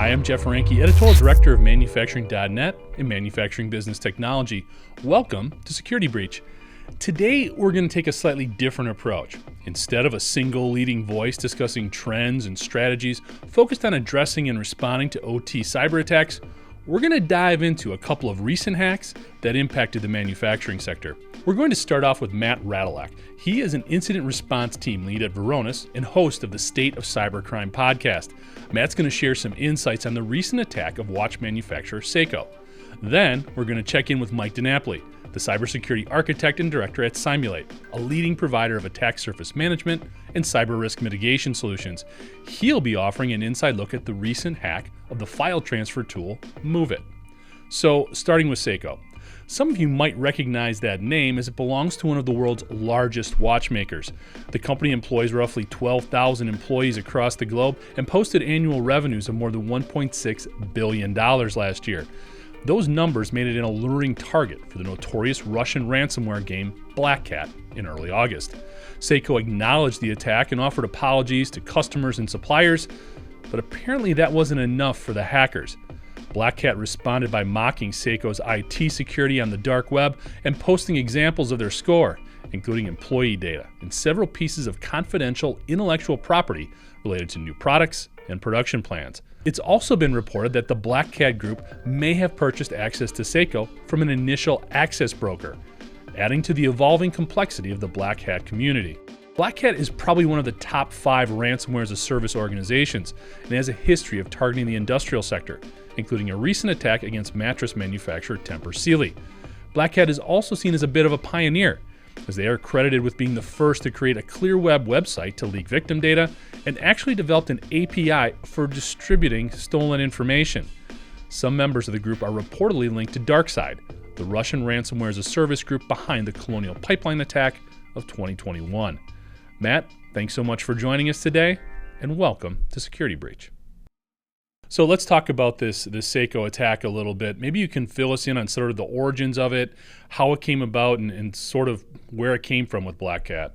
Hi, I'm Jeff Ranke, Editorial Director of Manufacturing.net and Manufacturing Business Technology. Welcome to Security Breach. Today, we're going to take a slightly different approach. Instead of a single leading voice discussing trends and strategies focused on addressing and responding to OT cyber attacks, we're going to dive into a couple of recent hacks that impacted the manufacturing sector. We're going to start off with Matt Radolec. He is an incident response team lead at Varonis and host of the State of Cybercrime podcast. Matt's going to share some insights on the recent attack of watch manufacturer Seiko. Then, we're going to check in with Mike DeNapoli, the cybersecurity architect and director at Cymulate, a leading provider of attack surface management and cyber risk mitigation solutions. He'll be offering an inside look at the recent hack of the file transfer tool, MOVEit. So, starting with Seiko. Some of you might recognize that name as it belongs to one of the world's largest watchmakers. The company employs roughly 12,000 employees across the globe and posted annual revenues of more than $1.6 billion last year. Those numbers made it an alluring target for the notorious Russian ransomware game Black Cat in early August. Seiko acknowledged the attack and offered apologies to customers and suppliers, but apparently that wasn't enough for the hackers. Black Cat responded by mocking Seiko's IT security on the dark web and posting examples of their score, including employee data and several pieces of confidential intellectual property related to new products and production plans. It's also been reported that the Black Cat Group may have purchased access to Seiko from an initial access broker, adding to the evolving complexity of the Black Hat community. Black Hat is probably one of the top 5 ransomware as a service organizations and has a history of targeting the industrial sector, including a recent attack against mattress manufacturer Tempur Sealy. Black Hat is also seen as a bit of a pioneer, as they are credited with being the first to create a clear web website to leak victim data and actually developed an API for distributing stolen information. Some members of the group are reportedly linked to DarkSide, the Russian ransomware as a service group behind the Colonial Pipeline attack of 2021. Matt, thanks so much for joining us today, and welcome to Security Breach. So let's talk about this Seiko attack a little bit. Maybe you can fill us in on sort of the origins of it, how it came about, and sort of where it came from with Black Cat.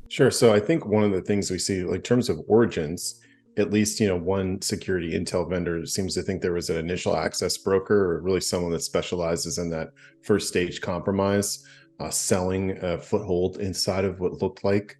Sure. So I think one of the things we see, like in terms of origins, at least, one security intel vendor seems to think there was an initial access broker, or really someone that specializes in that first stage compromise, selling a foothold inside of what looked like,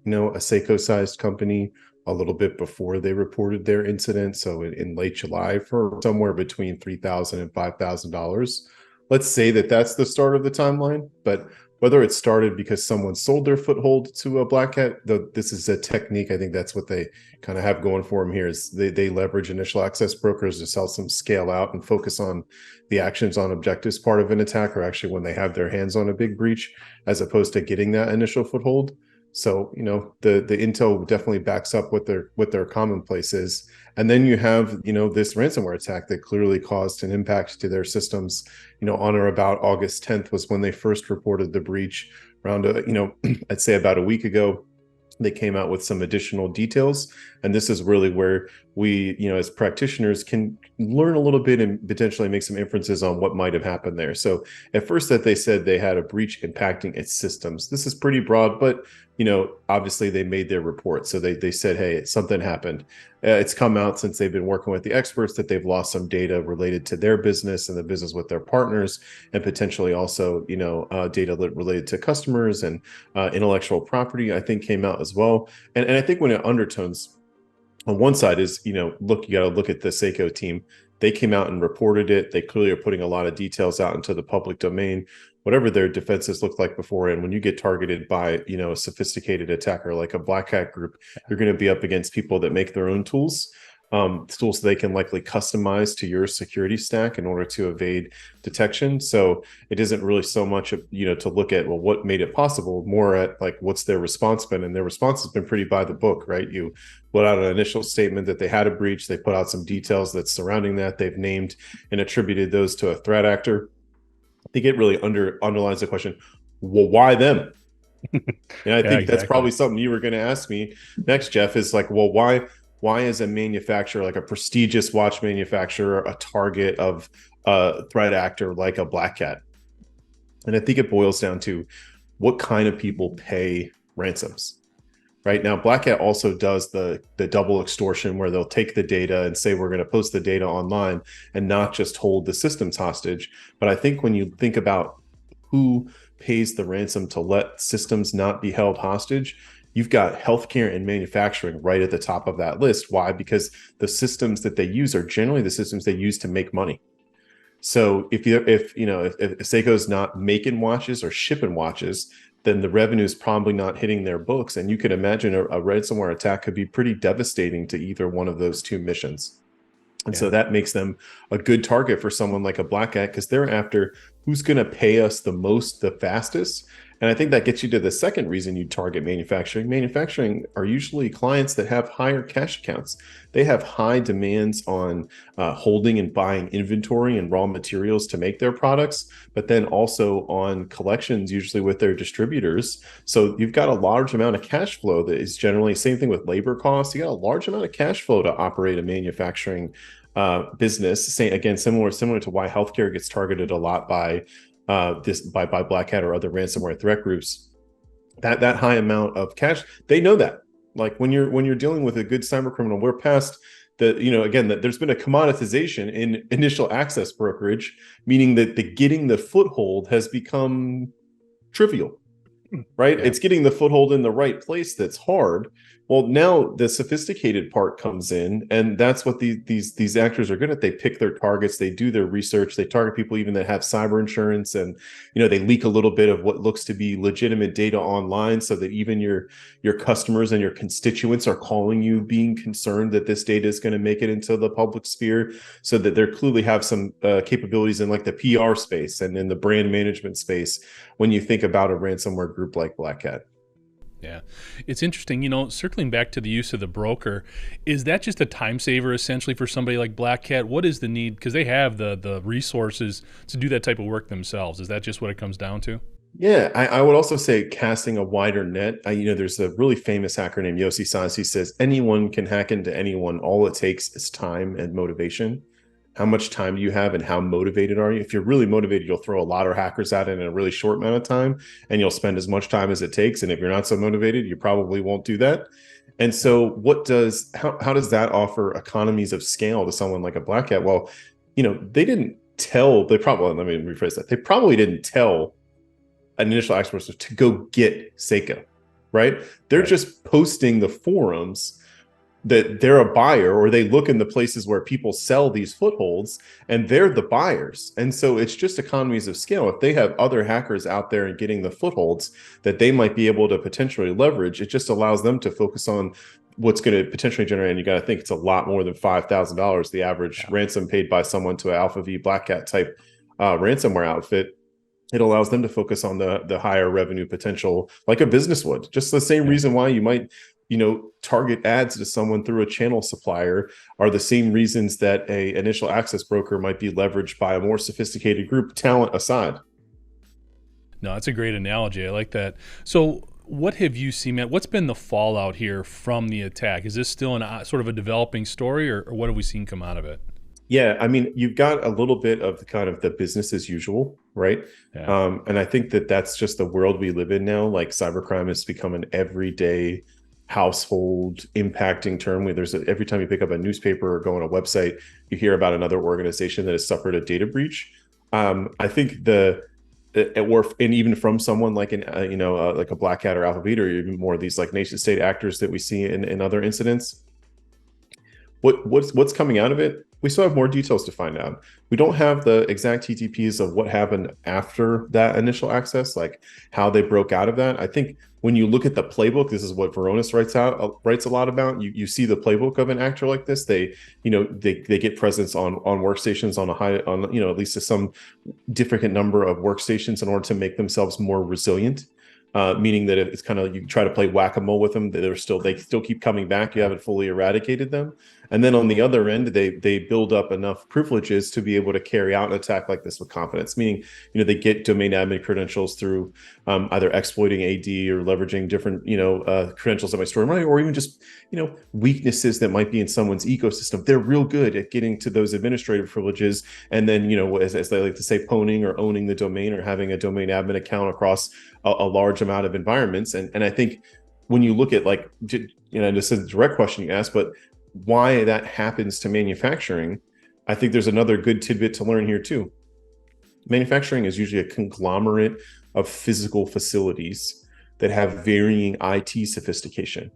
a Seiko-sized company a little bit before they reported their incident. So in late July, for somewhere between $3,000 and $5,000. Let's say that that's the start of the timeline, but whether it started because someone sold their foothold to a Black Hat, this is a technique. I think that's what they kind of have going for them here, is they leverage initial access brokers to sell some scale out and focus on the actions on objectives part of an attack, or actually when they have their hands on a big breach, as opposed to getting that initial foothold. So, the intel definitely backs up what their commonplace is. And then you have, this ransomware attack that clearly caused an impact to their systems. On or about August 10th was when they first reported the breach. Around, I'd say about a week ago, they came out with some additional details. And this is really where we, as practitioners, can learn a little bit and potentially make some inferences on what might have happened there. So at first that they said they had a breach impacting its systems. This is pretty broad, but obviously they made their report. So they said, hey, something happened. It's come out since they've been working with the experts that they've lost some data related to their business and the business with their partners, and potentially also, data related to customers and intellectual property, I think, came out as well. And I think when it undertones, on one side is, look, you got to look at the Seiko team. They came out and reported it. They clearly are putting a lot of details out into the public domain, whatever their defenses looked like before. And when you get targeted by, a sophisticated attacker like a Black Hat group, you're going to be up against people that make their own tools they can likely customize to your security stack in order to evade detection. So it isn't really so much, to look at, well, what made it possible, more at like, what's their response been? And their response has been pretty by the book, right? You put out an initial statement that they had a breach. They put out some details that's surrounding that. They've named and attributed those to a threat actor. I think it really underlines the question, well, why them? And I think that's probably something you were going to ask me next, Jeff, is like, well, why is a manufacturer, like a prestigious watch manufacturer, a target of a threat actor like a Black Cat? And I think it boils down to what kind of people pay ransoms. right? Now, Black Hat also does the double extortion where they'll take the data and say, we're going to post the data online and not just hold the systems hostage. But I think when you think about who pays the ransom to let systems not be held hostage, you've got healthcare and manufacturing right at the top of that list. Why? Because the systems that they use are generally the systems they use to make money. So if Seiko's not making watches or shipping watches, then the revenue is probably not hitting their books. And you could imagine a ransomware attack could be pretty devastating to either one of those two missions. And so that makes them a good target for someone like a Black Hat, because they're after who's going to pay us the most, the fastest. And I think that gets you to the second reason you target manufacturing. Manufacturing are usually clients that have higher cash accounts. They have high demands on holding and buying inventory and raw materials to make their products, but then also on collections, usually with their distributors. So you've got a large amount of cash flow that is generally, same thing with labor costs. You got a large amount of cash flow to operate a manufacturing business. Again, similar to why healthcare gets targeted a lot by Black Hat or other ransomware threat groups. That high amount of cash, they know that. Like when you're dealing with a good cyber criminal, we're past that there's been a commoditization in initial access brokerage, meaning that getting the foothold has become trivial, right? Yeah. It's getting the foothold in the right place that's hard. Well, now the sophisticated part comes in, and that's what these actors are good at. They pick their targets, they do their research, they target people even that have cyber insurance, and they leak a little bit of what looks to be legitimate data online, so that even your customers and your constituents are calling you, being concerned that this data is going to make it into the public sphere, so that they clearly have some capabilities in like the PR space and in the brand management space when you think about a ransomware group like Black Hat. Yeah, it's interesting, circling back to the use of the broker, is that just a time saver essentially for somebody like Black Hat? What is the need? Because they have the resources to do that type of work themselves. Is that just what it comes down to? Yeah, I would also say casting a wider net. There's a really famous hacker named Yossi Saez. He says, anyone can hack into anyone. All it takes is time and motivation. How much time do you have and how motivated are you? If you're really motivated, you'll throw a lot of hackers at it in a really short amount of time, and you'll spend as much time as it takes. And if you're not so motivated, you probably won't do that. And so how does that offer economies of scale to someone like a Black Hat? Well, let me rephrase that. They probably didn't tell an initial expert to go get Seiko, right? They're just posting the forums that they're a buyer, or they look in the places where people sell these footholds and they're the buyers. And so it's just economies of scale. If they have other hackers out there and getting the footholds that they might be able to potentially leverage, it just allows them to focus on what's going to potentially generate. And you got to think it's a lot more than $5,000, the average ransom paid by someone to an Alpha V Black Hat type ransomware outfit. It allows them to focus on the higher revenue potential, like a business would. Just the same reason why you might target ads to someone through a channel supplier are the same reasons that a initial access broker might be leveraged by a more sophisticated group, talent aside. No, that's a great analogy. I like that. So what have you seen, Matt? What's been the fallout here from the attack? Is this still sort of a developing story, or what have we seen come out of it? Yeah, you've got a little bit of the business as usual, right? Yeah. And I think that's just the world we live in now. Like cybercrime has become an everyday household impacting term. Every time you pick up a newspaper or go on a website, you hear about another organization that has suffered a data breach. I think and even from someone like like a Black Hat or Alpha Beta, or even more of these like nation state actors that we see in other incidents. What's coming out of it? We still have more details to find out. We don't have the exact TTPs of what happened after that initial access, like how they broke out of that. I think when you look at the playbook, this is what Varonis writes a lot about. You see the playbook of an actor like this. They get presence on workstations on at least some different number of workstations in order to make themselves more resilient. Meaning that it's kind of, you try to play whack-a-mole with them, they still keep coming back. You haven't fully eradicated them. And then on the other end, they build up enough privileges to be able to carry out an attack like this with confidence. Meaning, they get domain admin credentials through either exploiting AD or leveraging different, credentials that might store money, or even just, weaknesses that might be in someone's ecosystem. They're real good at getting to those administrative privileges. And then, as they like to say, pwning or owning the domain, or having a domain admin account across a large amount of environments. And I think when you look at like, this is a direct question you asked, but why that happens to manufacturing, I think there's another good tidbit to learn here too. Manufacturing is usually a conglomerate of physical facilities that have varying IT sophistication.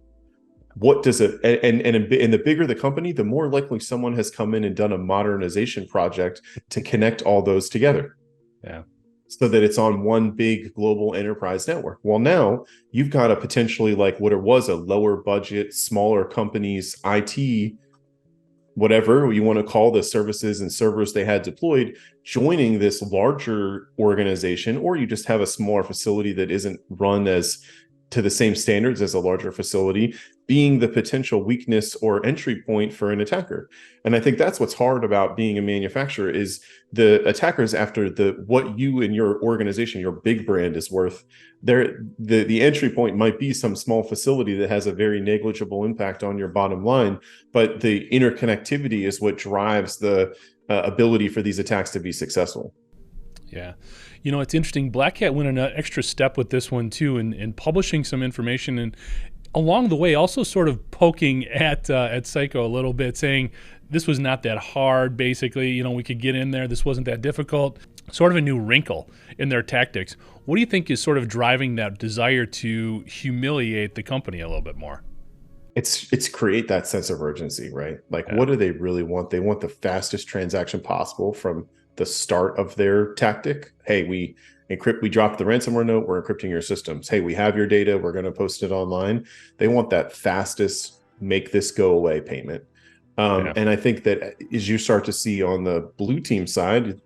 What does it, and the bigger the company, the more likely someone has come in and done a modernization project to connect all those together. Yeah. So that it's on one big global enterprise network. Well, now you've got a potentially like what it was a lower budget, smaller companies, IT, whatever you want to call the services and servers they had deployed, joining this larger organization, or you just have a smaller facility that isn't run as to the same standards as a larger facility, being the potential weakness or entry point for an attacker. And I think that's what's hard about being a manufacturer is the attackers after what you and your organization, your big brand is worth, the entry point might be some small facility that has a very negligible impact on your bottom line, but the interconnectivity is what drives the ability for these attacks to be successful. Yeah. It's interesting. Black Hat went an extra step with this one too, in publishing some information, and along the way also sort of poking at Seiko a little bit, saying this was not that hard. Basically, we could get in there. This wasn't that difficult. Sort of a new wrinkle in their tactics. What do you think is sort of driving that desire to humiliate the company a little bit more? It's create that sense of urgency, right? Like, what do they really want? They want the fastest transaction possible from the start of their tactic. Hey, we dropped the ransomware note, we're encrypting your systems. Hey, we have your data, we're going to post it online. They want that fastest make this go away payment. And I think that as you start to see on the blue team side,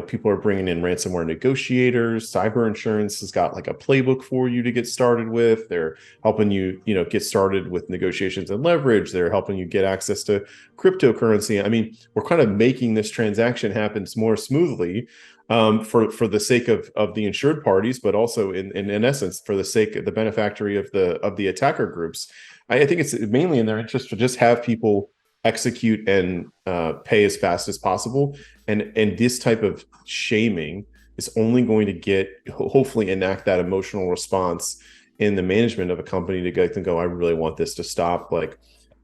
people are bringing in ransomware negotiators. Cyber insurance has got like a playbook for you to get started with. They're helping you, get started with negotiations and leverage. They're helping you get access to cryptocurrency. I mean, we're kind of making this transaction happen more smoothly for the sake of the insured parties, but also in essence for the sake of the benefactory of the attacker groups. I think it's mainly in their interest to just have people execute and pay as fast as possible. And this type of shaming is only going to hopefully enact that emotional response in the management of a company to go, I really want this to stop. Like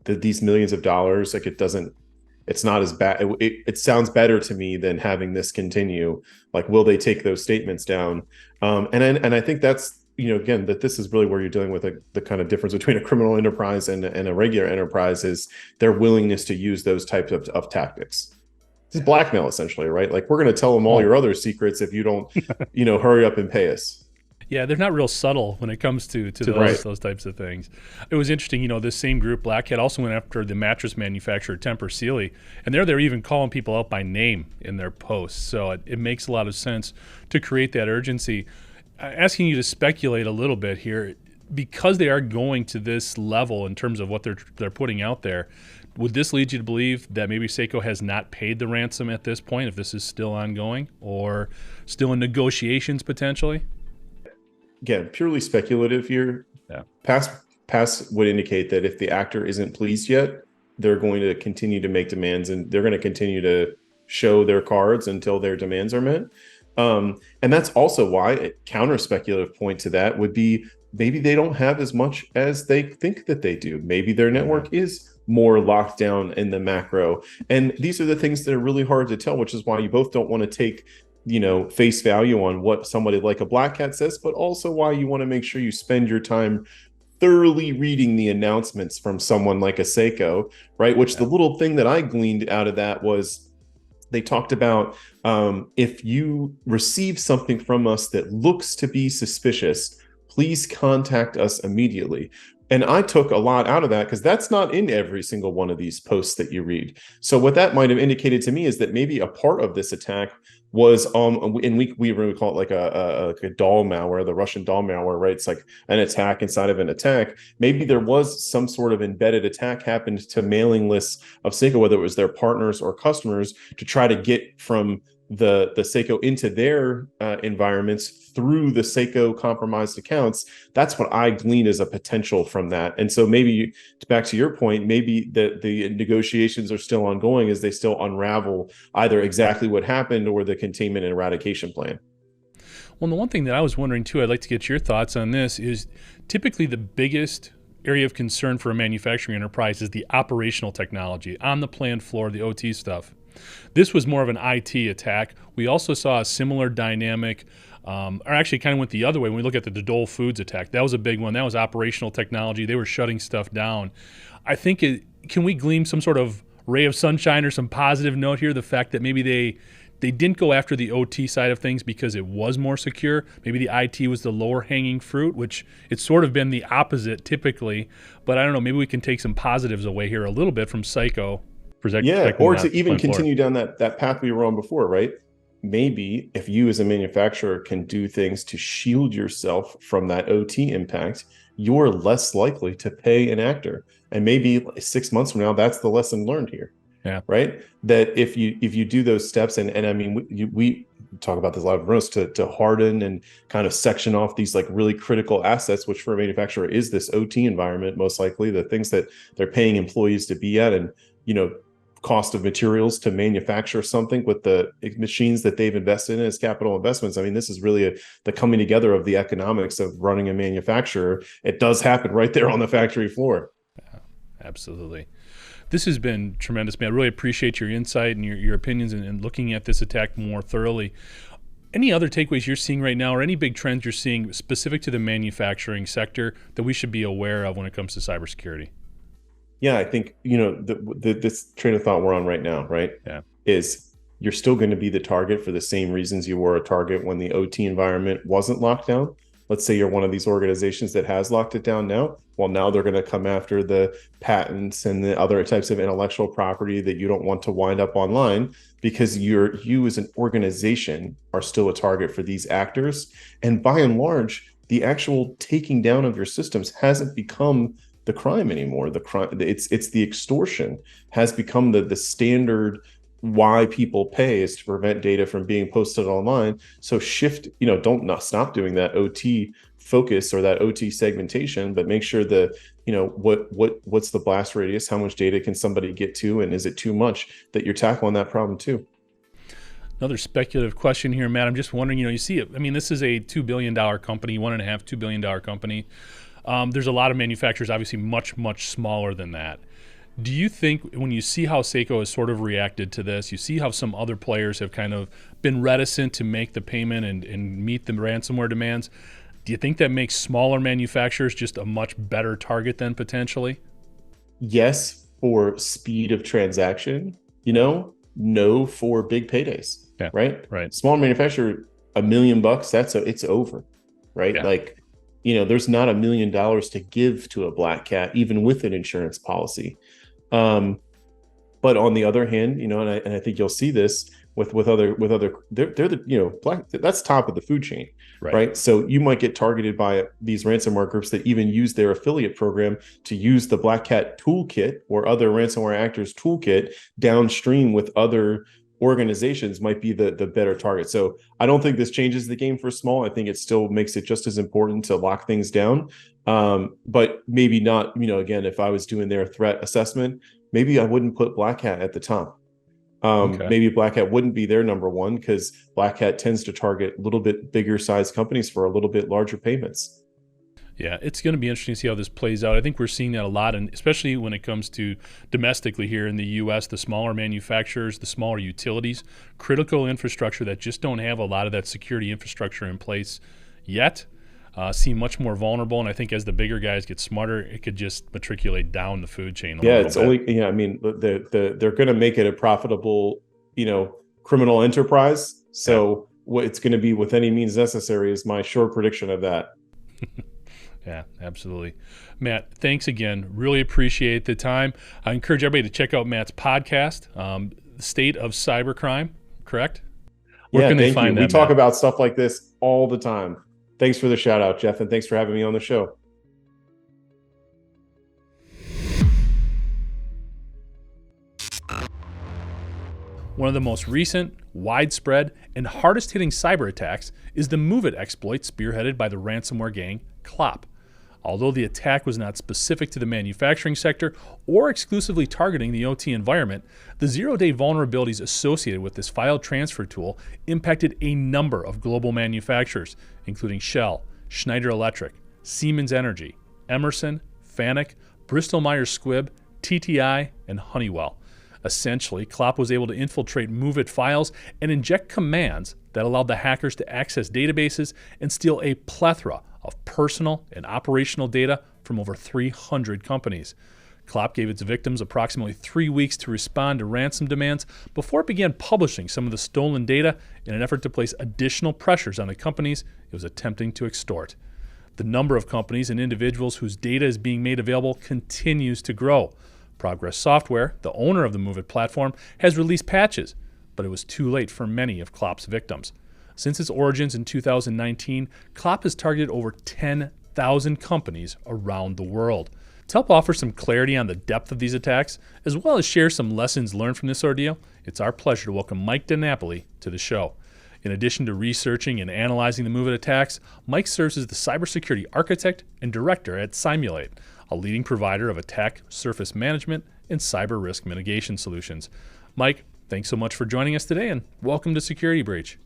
these millions of dollars, like it's not as bad. It sounds better to me than having this continue. Like, will they take those statements down? And I think that's, again, that this is really where you're dealing with the kind of difference between a criminal enterprise and a regular enterprise is their willingness to use those types of tactics. It's blackmail essentially, right? Like, we're going to tell them all your other secrets if you don't, hurry up and pay us. Yeah, they're not real subtle when it comes to those types of things. It was interesting, this same group, Black Hat, also went after the mattress manufacturer Tempur Sealy, and they're even calling people out by name in their posts. So it makes a lot of sense to create that urgency. Asking you to speculate a little bit here, because they are going to this level in terms of what they're putting out there, would this lead you to believe that maybe Seiko has not paid the ransom at this point, if this is still ongoing or still in negotiations potentially? Again, purely speculative here. Yeah. Past would indicate that if the actor isn't pleased yet, they're going to continue to make demands and they're going to continue to show their cards until their demands are met. And that's also why a counter speculative point to that would be maybe they don't have as much as they think that they do. Maybe their network is more locked down in the macro. And these are the things that are really hard to tell, which is why you both don't want to take, face value on what somebody like a Black Hat says, but also why you want to make sure you spend your time thoroughly reading the announcements from someone like a Seiko, right? Which the little thing that I gleaned out of that was they talked about if you receive something from us that looks to be suspicious, please contact us immediately. And I took a lot out of that because that's not in every single one of these posts that you read. So what that might have indicated to me is that maybe a part of this attack was and we really call it like a doll malware, the Russian doll malware, right? It's like an attack inside of an attack. Maybe there was some sort of embedded attack happened to mailing lists of Seiko, whether it was their partners or customers, to try to get from the Seiko into their environments through the Seiko compromised accounts. That's what I glean as a potential from that. And so maybe back to your point, maybe the negotiations are still ongoing as they still unravel either exactly what happened or the containment and eradication plan. Well, the one thing that I was wondering too, I'd like to get your thoughts on this, is typically the biggest area of concern for a manufacturing enterprise is the operational technology on the plant floor, the OT stuff. This was more of an IT attack. We also saw a similar dynamic, or actually kind of went the other way when we look at the Dole Foods attack. That was a big one. That was operational technology. They were shutting stuff down. I think, can we glean some sort of ray of sunshine or some positive note here? The fact that maybe they didn't go after the OT side of things because it was more secure. Maybe the IT was the lower hanging fruit, which it's sort of been the opposite typically. But I don't know, maybe we can take some positives away here a little bit from Seiko. Or to even continue down that path we were on before, right? Maybe if you as a manufacturer can do things to shield yourself from that OT impact, you're less likely to pay an actor. And maybe 6 months from now, that's the lesson learned here. Yeah. Right. That if you do those steps, and I mean, we talk about this a lot of Varonis, to harden and kind of section off these like really critical assets, which for a manufacturer is this OT environment, most likely the things that they're paying employees to be at, and, cost of materials to manufacture something with the machines that they've invested in as capital investments. I mean, this is really the coming together of the economics of running a manufacturer. It does happen right there on the factory floor. Yeah, absolutely. This has been tremendous, man. I really appreciate your insight and your opinions and looking at this attack more thoroughly. Any other takeaways you're seeing right now, or any big trends you're seeing specific to the manufacturing sector that we should be aware of when it comes to cybersecurity? Yeah, I think, this train of thought we're on right now, right? Yeah. Is you're still going to be the target for the same reasons you were a target when the OT environment wasn't locked down. Let's say you're one of these organizations that has locked it down now. Well, now they're going to come after the patents and the other types of intellectual property that you don't want to wind up online, because you as an organization are still a target for these actors. And by and large, the actual taking down of your systems hasn't become the crime anymore. The crime, it's the extortion has become the standard. Why people pay is to prevent data from being posted online. So shift, don't not stop doing that OT focus or that OT segmentation, but make sure what's the blast radius? How much data can somebody get to? And is it too much that you're tackling that problem too? Another speculative question here, Matt. I'm just wondering, you see it. I mean, this is a $2 billion company, $2 billion company. There's a lot of manufacturers, obviously much, much smaller than that. Do you think when you see how Seiko has sort of reacted to this, you see how some other players have kind of been reticent to make the payment and meet the ransomware demands, do you think that makes smaller manufacturers just a much better target then potentially? Yes, for speed of transaction, no for big paydays. Yeah, right. Small manufacturer, $1 million, it's over, right? Yeah. Like, there's not $1 million to give to a black cat, even with an insurance policy. But on the other hand, and I think you'll see this with other, they're the, black, that's top of the food chain, right? So you might get targeted by these ransomware groups that even use their affiliate program to use the black cat toolkit or other ransomware actors toolkit downstream with other organizations, might be the better target. So I don't think this changes the game for small. I think it still makes it just as important to lock things down. But maybe not, again, if I was doing their threat assessment, maybe I wouldn't put Black Hat at the top. Maybe Black Hat wouldn't be their number one, because Black Hat tends to target a little bit bigger size companies for a little bit larger payments. Yeah, it's going to be interesting to see how this plays out. I think we're seeing that a lot, and especially when it comes to domestically here in the U.S., the smaller manufacturers, the smaller utilities, critical infrastructure that just don't have a lot of that security infrastructure in place yet, seem much more vulnerable. And I think as the bigger guys get smarter, it could just matriculate down the food chain. They're going to make it a profitable, criminal enterprise. So what it's going to be with any means necessary is my sure prediction of that. Yeah, absolutely. Matt, thanks again. Really appreciate the time. I encourage everybody to check out Matt's podcast, State of Cybercrime, correct? Where can they find that? We talk about stuff like this all the time. Thanks for the shout out, Jeff, and thanks for having me on the show. One of the most recent, widespread, and hardest-hitting cyber attacks is the MOVEit exploit spearheaded by the ransomware gang Clop. Although the attack was not specific to the manufacturing sector or exclusively targeting the OT environment, the zero-day vulnerabilities associated with this file transfer tool impacted a number of global manufacturers, including Shell, Schneider Electric, Siemens Energy, Emerson, Fanuc, Bristol-Myers Squibb, TTI, and Honeywell. Essentially, Clop was able to infiltrate MOVEit files and inject commands that allowed the hackers to access databases and steal a plethora of personal and operational data from over 300 companies. Clop gave its victims approximately 3 weeks to respond to ransom demands before it began publishing some of the stolen data in an effort to place additional pressures on the companies it was attempting to extort. The number of companies and individuals whose data is being made available continues to grow. Progress Software, the owner of the MOVEit platform, has released patches, but it was too late for many of Clop's victims. Since its origins in 2019, Clop has targeted over 10,000 companies around the world. To help offer some clarity on the depth of these attacks, as well as share some lessons learned from this ordeal, it's our pleasure to welcome Mike DeNapoli to the show. In addition to researching and analyzing the MOVEit attacks, Mike serves as the cybersecurity architect and director at Cymulate, a leading provider of attack surface management and cyber risk mitigation solutions. Mike, thanks so much for joining us today, and welcome to Security Breach.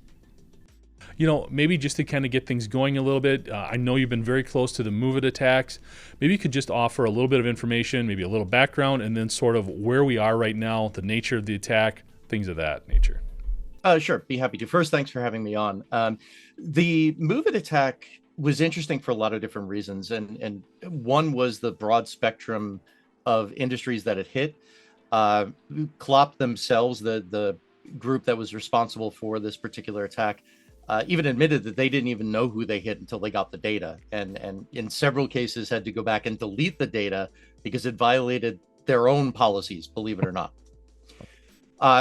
Maybe just to kind of get things going a little bit, I know you've been very close to the MOVEit attacks. Maybe you could just offer a little bit of information, maybe a little background, and then sort of where we are right now, the nature of the attack, things of that nature. Sure, be happy to. First, thanks for having me on. The MOVEit attack was interesting for a lot of different reasons, and one was the broad spectrum of industries that it hit. Clop themselves, the group that was responsible for this particular attack, even admitted that they didn't even know who they hit until they got the data, and in several cases had to go back and delete the data because it violated their own policies, believe it or not.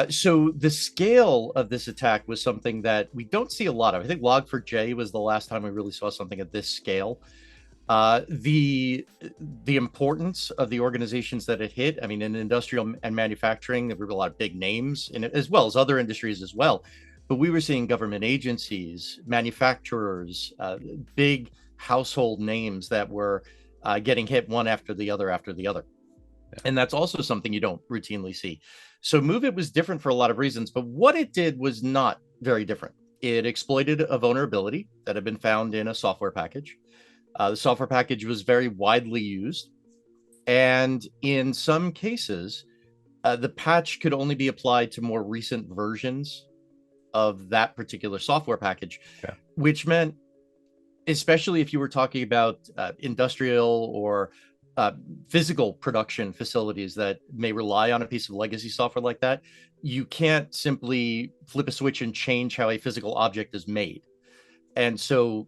So the scale of this attack was something that we don't see a lot of. I think Log4j was the last time we really saw something at this scale. The importance of the organizations that it hit, I mean, in industrial and manufacturing, there were a lot of big names in it, as well as other industries as well. But we were seeing government agencies, manufacturers, big household names that were getting hit one after the other after the other. Yeah. And that's also something you don't routinely see. So MOVEit was different for a lot of reasons, but what it did was not very different. It exploited a vulnerability that had been found in a software package. The software package was very widely used. And in some cases, the patch could only be applied to more recent versions of that particular software package, yeah. Which meant, especially if you were talking about industrial or physical production facilities that may rely on a piece of legacy software like that, you can't simply flip a switch and change how a physical object is made. And so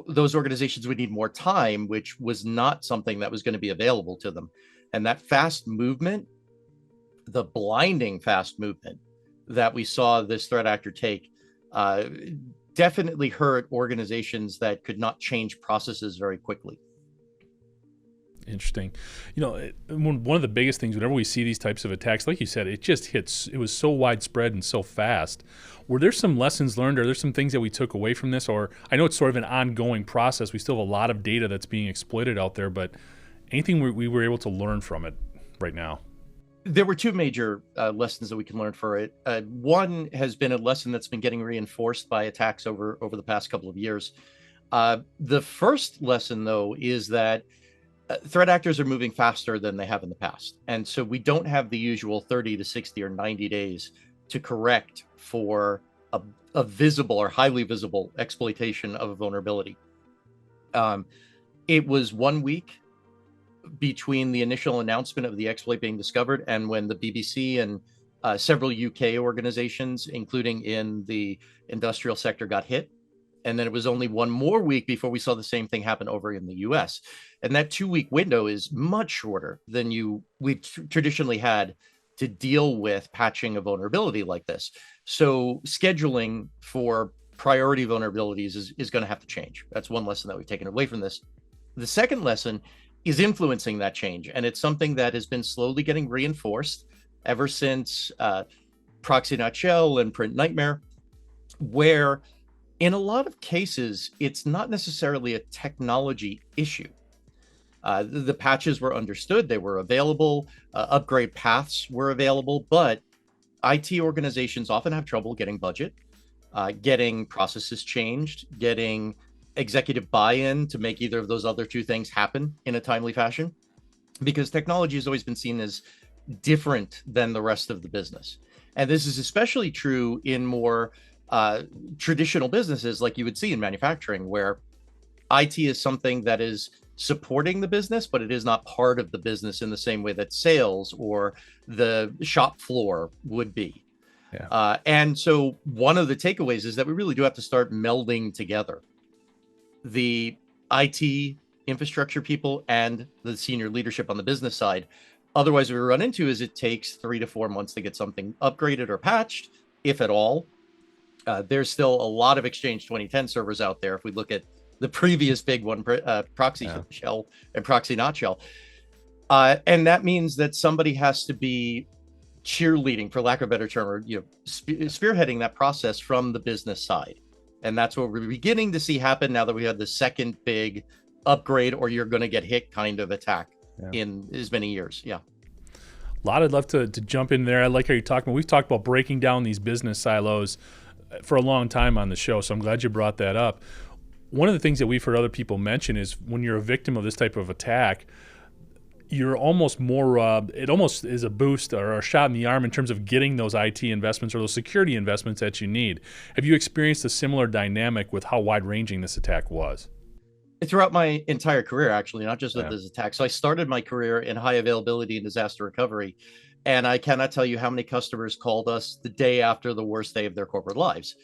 those organizations would need more time, which was not something that was going to be available to them. And that fast movement, the blinding fast movement that we saw this threat actor take, definitely hurt organizations that could not change processes very quickly. Interesting. One of the biggest things whenever we see these types of attacks, like you said, it just hits, it was so widespread and so fast. Were there some lessons learned? Are there some things that we took away from this? Or I know it's sort of an ongoing process. We still have a lot of data that's being exploited out there, but anything we were able to learn from it right now? There were two major lessons that we can learn for it. One has been a lesson that's been getting reinforced by attacks over the past couple of years. The first lesson, though, is that threat actors are moving faster than they have in the past. And so we don't have the usual 30 to 60 or 90 days to correct for a visible or highly visible exploitation of a vulnerability. It was 1 week between the initial announcement of the exploit being discovered and when the BBC and several UK organizations, including in the industrial sector, got hit. And then it was only one more week before we saw the same thing happen over in the US. And that 2-week window is much shorter than we traditionally had to deal with patching a vulnerability like this. So scheduling for priority vulnerabilities is going to have to change. That's one lesson that we've taken away from this. The second lesson is influencing that change. And it's something that has been slowly getting reinforced ever since Proxy.shell and Print Nightmare, where in a lot of cases, it's not necessarily a technology issue. The patches were understood, they were available, upgrade paths were available, but IT organizations often have trouble getting budget, getting processes changed, getting executive buy-in to make either of those other two things happen in a timely fashion, because technology has always been seen as different than the rest of the business. And this is especially true in more traditional businesses like you would see in manufacturing, where IT is something that is supporting the business, but it is not part of the business in the same way that sales or the shop floor would be. Yeah. And so one of the takeaways is that we really do have to start melding together the IT infrastructure people and the senior leadership on the business side. Otherwise, what we run into is it takes 3 to 4 months to get something upgraded or patched, if at all. There's still a lot of Exchange 2010 servers out there. If we look at the previous big one, proxy shell and proxy not shell. And that means that somebody has to be cheerleading, for lack of a better term, or spearheading that process from the business side. And that's what we're beginning to see happen now that we have the second big upgrade, or you're going to get hit kind of attack in as many years. Yeah. A lot I'd love to jump in there. I like how you're talking about, we've talked about breaking down these business silos for a long time on the show, so I'm glad you brought that up. One of the things that we've heard other people mention is when you're a victim of this type of attack, you're almost more, it almost is a boost or a shot in the arm in terms of getting those IT investments or those security investments that you need. Have you experienced a similar dynamic with how wide-ranging this attack was? Throughout my entire career, actually, not just with this attack. So I started my career in high availability and disaster recovery, and I cannot tell you how many customers called us the day after the worst day of their corporate lives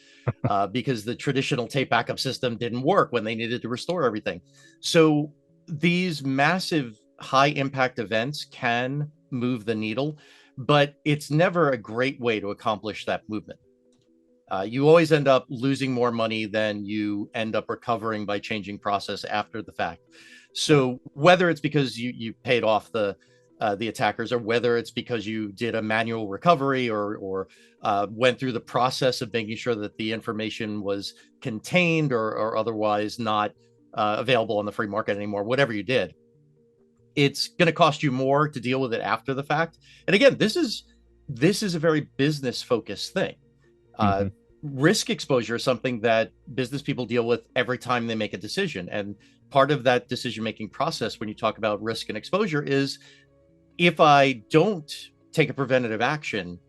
because the traditional tape backup system didn't work when they needed to restore everything. So these massive high impact events can move the needle, but it's never a great way to accomplish that movement. You always end up losing more money than you end up recovering by changing process after the fact. So whether it's because you paid off the attackers, or whether it's because you did a manual recovery or went through the process of making sure that the information was contained or otherwise not available on the free market anymore, whatever you did, it's going to cost you more to deal with it after the fact. And again, this is a very business focused thing. Risk exposure is something that business people deal with every time they make a decision. And part of that decision-making process when you talk about risk and exposure is, if I don't take a preventative action,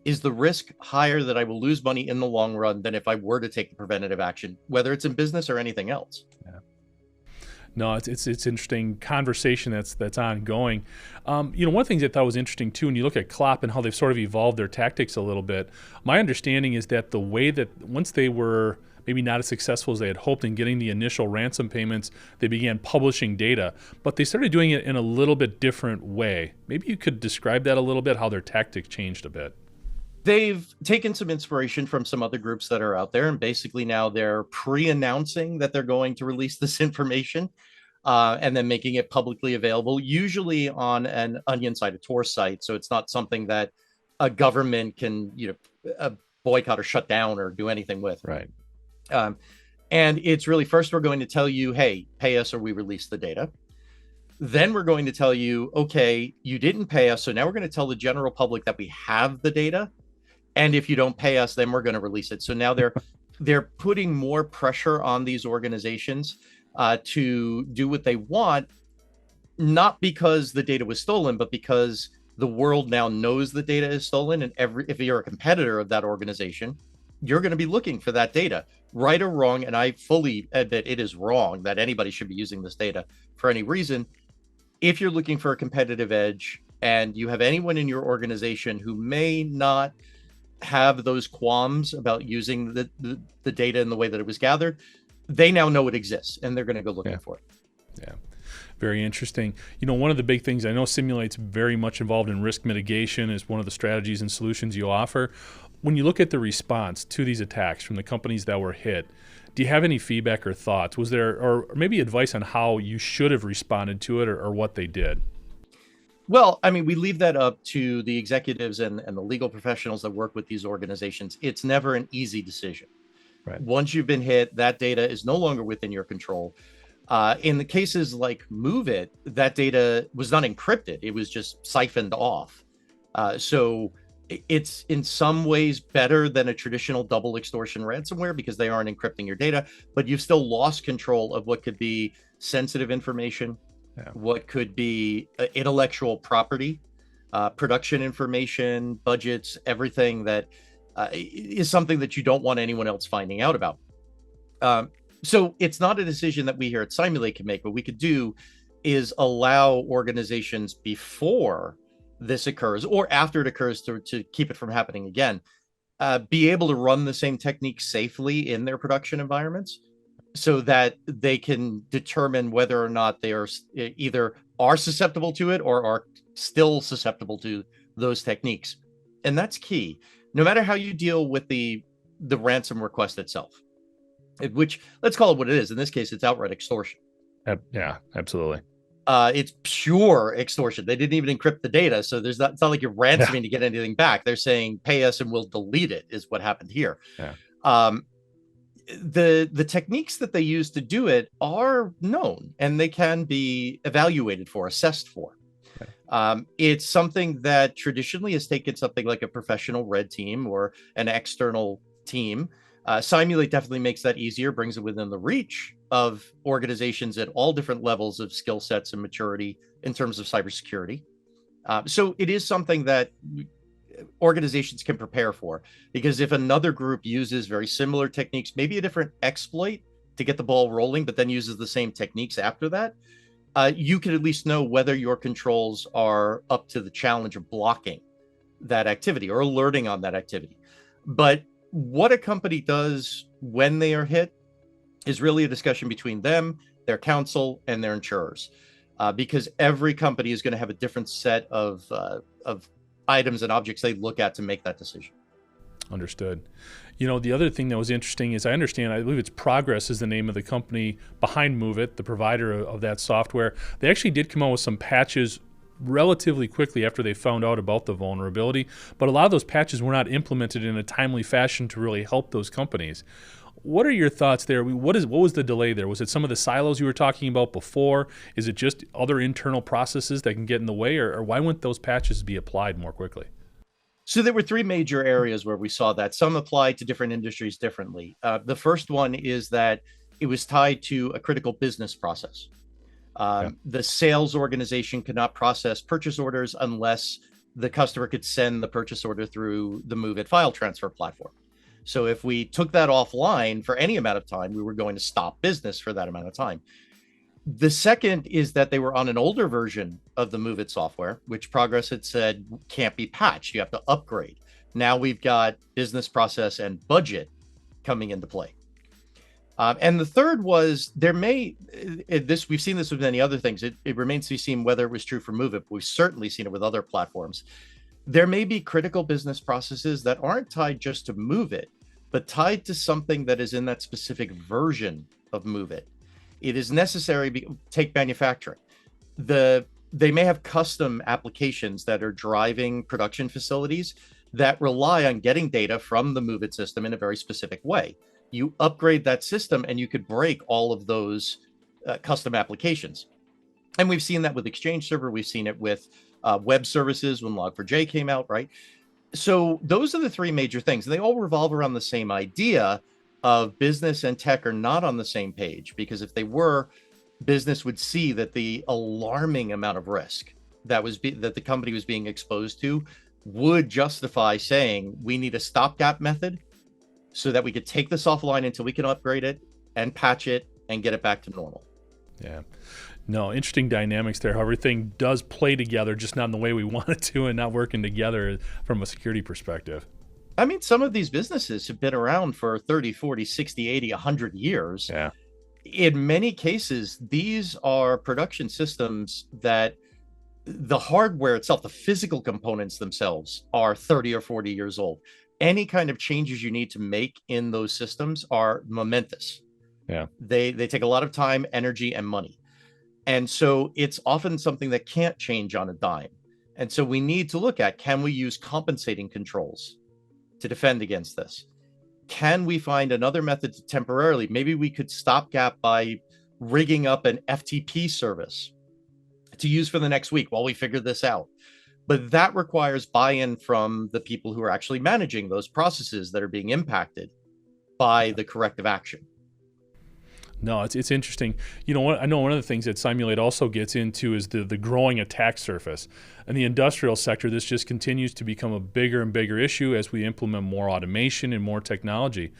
is the risk higher that I will lose money in the long run than if I were to take the preventative action, whether it's in business or anything else? Yeah. No, it's interesting conversation that's ongoing. One of the things I thought was interesting too, when you look at Klopp and how they've sort of evolved their tactics a little bit, my understanding is that the way that once they were maybe not as successful as they had hoped in getting the initial ransom payments, they began publishing data, but they started doing it in a little bit different way. Maybe you could describe that a little bit, how their tactics changed a bit. They've taken some inspiration from some other groups that are out there, and basically now they're pre-announcing that they're going to release this information and then making it publicly available, usually on an Onion site, a Tor site. So it's not something that a government can, boycott or shut down or do anything with. Right. And it's really, first we're going to tell you, hey, pay us or we release the data. Then we're going to tell you, okay, you didn't pay us, so now we're going to tell the general public that we have the data. And if you don't pay us, then we're going to release it. So now they're putting more pressure on these organizations to do what they want, not because the data was stolen, but because the world now knows the data is stolen. And if you're a competitor of that organization, you're going to be looking for that data, right or wrong. And I fully admit it is wrong that anybody should be using this data for any reason. If you're looking for a competitive edge and you have anyone in your organization who may not have those qualms about using the data in the way that it was gathered, they now know it exists and they're going to go looking for it. Yeah. Very interesting. One of the big things, I know Cymulate's very much involved in risk mitigation is one of the strategies and solutions you offer. When you look at the response to these attacks from the companies that were hit, do you have any feedback or thoughts? Was there, or maybe advice on how you should have responded to it or what they did? Well, I mean, we leave that up to the executives and the legal professionals that work with these organizations. It's never an easy decision. Right. Once you've been hit, that data is no longer within your control. In the cases like MOVEit, that data was not encrypted. It was just siphoned off. So it's in some ways better than a traditional double extortion ransomware because they aren't encrypting your data, but you've still lost control of what could be sensitive information, what could be intellectual property, production information, budgets, everything that is something that you don't want anyone else finding out about. So it's not a decision that we here at Cymulate can make. What we could do is allow organizations before this occurs or after it occurs to keep it from happening again, be able to run the same techniques safely in their production environments so that they can determine whether or not they are either are susceptible to it or are still susceptible to those techniques. And that's key, no matter how you deal with the ransom request itself, which let's call it what it is. In this case, it's outright extortion. Yeah, absolutely. It's pure extortion. They didn't even encrypt the data. So it's not like you're ransoming to get anything back. They're saying, pay us and we'll delete it, is what happened here. The techniques that they use to do it are known and they can be evaluated for, assessed for. It's something that traditionally has taken something like a professional red team or an external team. Cymulate definitely makes that easier, brings it within the reach of organizations at all different levels of skill sets and maturity in terms of cybersecurity. So it is something that organizations can prepare for, because if another group uses very similar techniques, maybe a different exploit to get the ball rolling, but then uses the same techniques after that, you can at least know whether your controls are up to the challenge of blocking that activity or alerting on that activity. But what a company does when they are hit is really a discussion between them, their counsel, and their insurers, because every company is going to have a different set of items and objects they look at to make that decision. Understood. You know, the other thing that was interesting is I believe it's Progress is the name of the company behind MOVEit, the provider of that software. They actually did come out with some patches relatively quickly after they found out about the vulnerability, but a lot of those patches were not implemented in a timely fashion to really help those companies. What are your thoughts there? What was the delay there? Was it some of the silos you were talking about before? Is it just other internal processes that can get in the way, or why wouldn't those patches be applied more quickly? So there were three major areas where we saw that. Some apply to different industries differently. The first one is that it was tied to a critical business process. The sales organization could not process purchase orders unless the customer could send the purchase order through the MOVEit file transfer platform. So if we took that offline for any amount of time, we were going to stop business for that amount of time. The second is that they were on an older version of the MOVEit software, which Progress had said can't be patched. You have to upgrade. Now we've got business process and budget coming into play. And the third was we've seen this with many other things. It remains to be seen whether it was true for MOVEit, but we've certainly seen it with other platforms. There may be critical business processes that aren't tied just to MOVEit, but tied to something that is in that specific version of MOVEit. It is necessary, take manufacturing. They may have custom applications that are driving production facilities that rely on getting data from the MOVEit system in a very specific way. You upgrade that system and you could break all of those custom applications. And we've seen that with Exchange Server. We've seen it with web services when Log4j came out, right? So those are the three major things. They all revolve around the same idea of business and tech are not on the same page, because if they were, business would see that the alarming amount of risk that the company was being exposed to would justify saying we need a stopgap method so that we could take this offline until we can upgrade it and patch it and get it back to normal. Yeah. No, interesting dynamics there. How everything does play together, just not in the way we want it to, and not working together from a security perspective. I mean, some of these businesses have been around for 30, 40, 60, 80, 100 years. Yeah. In many cases, these are production systems that the hardware itself, the physical components themselves, are 30 or 40 years old. Any kind of changes you need to make in those systems are momentous. Yeah. They take a lot of time, energy, and money. And so it's often something that can't change on a dime. And so we need to look at, can we use compensating controls to defend against this? Can we find another method to temporarily, maybe we could stopgap by rigging up an FTP service to use for the next week while we figure this out. But that requires buy-in from the people who are actually managing those processes that are being impacted by the corrective action. No, it's interesting. You know, I know one of the things that Cymulate also gets into is the growing attack surface. In the industrial sector, this just continues to become a bigger and bigger issue as we implement more automation and more technology.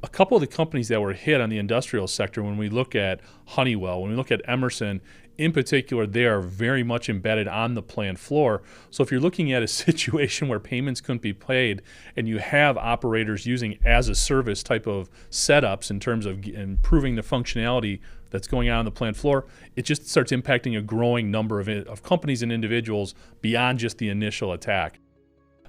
A couple of the companies that were hit on the industrial sector, when we look at Honeywell, when we look at Emerson, in particular, they are very much embedded on the plant floor. So if you're looking at a situation where payments couldn't be paid and you have operators using as a service type of setups in terms of improving the functionality that's going on the plant floor, it just starts impacting a growing number of companies and individuals beyond just the initial attack.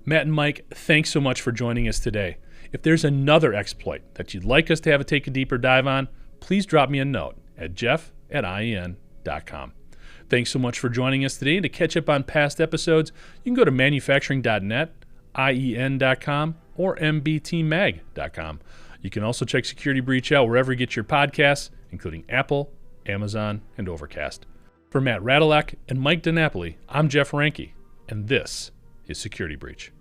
Matt and Mike, thanks so much for joining us today. If there's another exploit that you'd like us to take a deeper dive on, please drop me a note at jeff@ien.com. Thanks so much for joining us today. And to catch up on past episodes, you can go to manufacturing.net, ien.com, or mbtmag.com. You can also check Security Breach out wherever you get your podcasts, including Apple, Amazon, and Overcast. For Matt Radolec and Mike DeNapoli, I'm Jeff Ranke, and this is Security Breach.